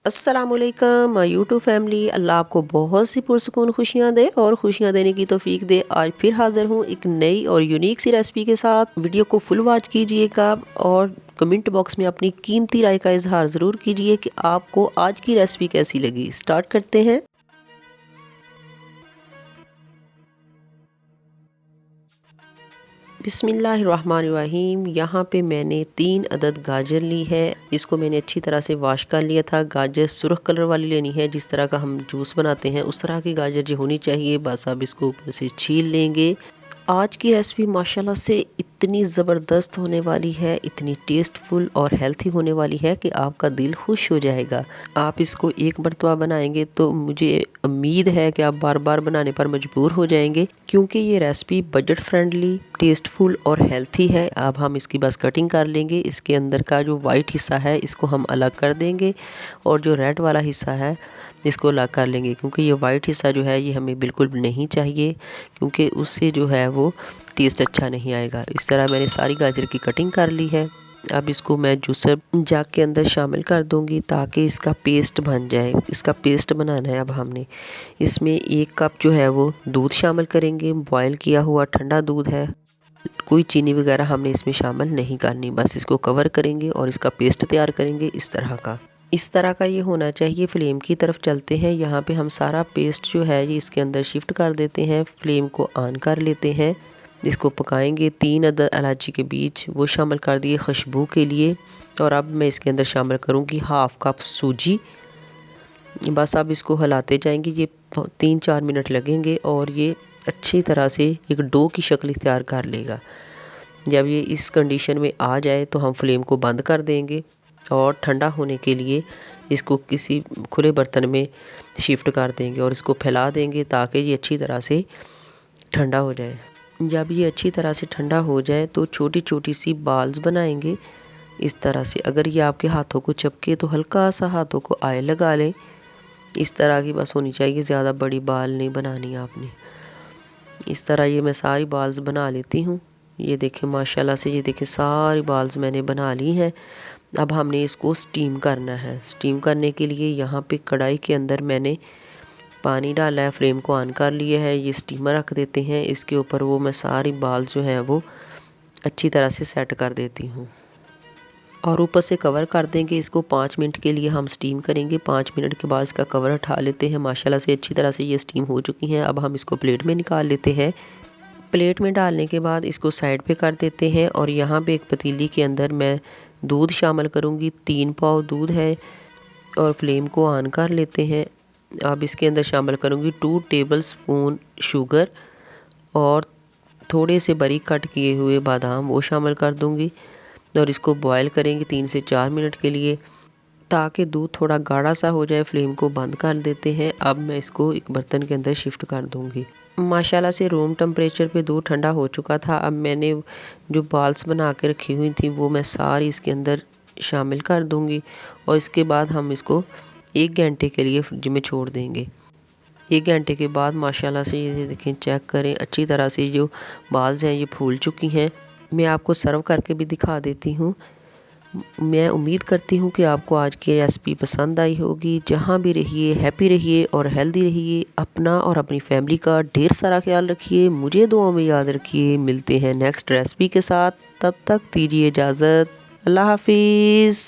अस्सलामुअलैकुम YouTube family. अल्लाह आपको बहुत सी पुरसुकून खुशियाँ दे और खुशियाँ देने की तौफीक दे। आज फिर हाज़िर हूँ एक नई और यूनिक सी रेसिपी के साथ। वीडियो को फुल वॉच कीजिएगा और कमेंट बॉक्स में अपनी कीमती राय का इजहार ज़रूर कीजिए कि आपको आज की रेसिपी कैसी लगी। स्टार्ट करते हैं। बिस्मिल्लाहिर्रहमानिर्रहीम। यहाँ पे मैंने 3 अदद गाजर ली है। इसको मैंने अच्छी तरह से वॉश कर लिया था। गाजर सुर्ख कलर वाली लेनी है, जिस तरह का हम जूस बनाते हैं उस तरह की गाजर जो होनी चाहिए। बस अब इसको ऊपर से छील लेंगे। आज की रेसिपी माशाल्लाह से इतनी ज़बरदस्त होने वाली है, इतनी टेस्टफुल और हेल्थी होने वाली है कि आपका दिल खुश हो जाएगा। आप इसको एक मरतबा बनाएंगे तो मुझे उम्मीद है कि आप बार बार बनाने पर मजबूर हो जाएंगे, क्योंकि ये रेसिपी बजट फ्रेंडली, टेस्टफुल और हेल्थी है। अब हम इसकी बस कटिंग कर लेंगे। इसके अंदर का जो वाइट हिस्सा है इसको हम अलग कर देंगे और जो रेड वाला हिस्सा है इसको अलग कर लेंगे, क्योंकि ये वाइट हिस्सा जो है ये हमें बिल्कुल भी नहीं चाहिए, क्योंकि उससे जो है वो टेस्ट अच्छा नहीं आएगा। इस तरह मैंने सारी गाजर की कटिंग कर ली है। अब इसको मैं जूसर जग के अंदर शामिल कर दूंगी ताकि इसका पेस्ट बन जाए। इसका पेस्ट बनाना है। अब हमने इसमें 1 कप जो है वो दूध शामिल करेंगे। बॉयल किया हुआ ठंडा दूध है। कोई चीनी वगैरह हमने इसमें शामिल नहीं करनी। बस इसको कवर करेंगे और इसका पेस्ट तैयार करेंगे। इस तरह का ये होना चाहिए। फ्लेम की तरफ चलते हैं। यहाँ पे हम सारा पेस्ट जो है ये इसके अंदर शिफ्ट कर देते हैं। फ्लेम को ऑन कर लेते हैं। इसको पकाएंगे। 3 अदद इलायची के बीज वो शामिल कर दिए खुशबू के लिए। और अब मैं इसके अंदर शामिल करूँगी 1/2 कप सूजी। बस अब इसको हिलाते जाएंगे। ये 3-4 मिनट लगेंगे और ये अच्छी तरह से एक डो की शक्ल इख्तियार कर लेगा। जब ये इस कंडीशन में आ जाए तो हम फ्लेम को बंद कर देंगे और ठंडा होने के लिए इसको किसी खुले बर्तन में शिफ्ट कर देंगे और इसको फैला देंगे ताकि ये अच्छी तरह से ठंडा हो जाए। जब ये अच्छी तरह से ठंडा हो जाए तो छोटी छोटी सी बाल्स बनाएंगे इस तरह से। अगर ये आपके हाथों को चपके तो हल्का सा हाथों को ऑयल लगा लें। इस तरह की बस होनी चाहिए, ज़्यादा बड़ी बाल नहीं बनानी आपने। इस तरह ये मैं सारी बाल्स बना लेती हूँ। ये देखें माशाल्लाह से, ये देखें सारी बाल्स मैंने बना ली हैं। अब हमने इसको स्टीम करना है। स्टीम करने के लिए यहाँ पे कढ़ाई के अंदर मैंने पानी डाला है। फ्लेम को ऑन कर लिया है। ये स्टीमर रख देते हैं। इसके ऊपर वो मैं सारी बाल जो है वो अच्छी तरह से सेट कर देती हूँ और ऊपर से कवर कर देंगे। इसको 5 मिनट के लिए हम स्टीम करेंगे। 5 मिनट के बाद इसका कवर हटा लेते हैं। माशाल्लाह से अच्छी तरह से ये स्टीम हो चुकी हैं। अब हम इसको प्लेट में निकाल लेते हैं। प्लेट में डालने के बाद इसको साइड पे कर देते हैं और यहाँ पे एक पतीली के अंदर मैं दूध शामिल करूँगी। 3 पाव दूध है और फ्लेम को ऑन कर लेते हैं। अब इसके अंदर शामिल करूँगी 2 टेबल स्पून शुगर और थोड़े से बारीक कट किए हुए बादाम वो शामिल कर दूँगी और इसको बॉयल करेंगे 3 से 4 मिनट के लिए ताकि दूध थोड़ा गाढ़ा सा हो जाए। फ्लेम को बंद कर देते हैं। अब मैं इसको एक बर्तन के अंदर शिफ्ट कर दूंगी। माशाल्लाह से रूम टेम्परेचर पे दूध ठंडा हो चुका था। अब मैंने जो बाल्स बना के रखी हुई थी वो मैं सारी इसके अंदर शामिल कर दूंगी और इसके बाद हम इसको 1 घंटे के लिए फ्रिज में छोड़ देंगे। 1 घंटे के बाद माशाल्लाह से ये देखें, चेक करें अच्छी तरह से जो बाल्स हैं ये फूल चुकी हैं। मैं आपको सर्व करके भी दिखा देती हूँ। मैं उम्मीद करती हूँ कि आपको आज की रेसिपी पसंद आई होगी। जहाँ भी रहिए हैप्पी रहिए और हेल्दी रहिए। अपना और अपनी फैमिली का ढेर सारा ख्याल रखिए। मुझे दुआ में याद रखिए। मिलते हैं नेक्स्ट रेसिपी के साथ। तब तक दीजिए इजाज़त। अल्लाह हाफिज़।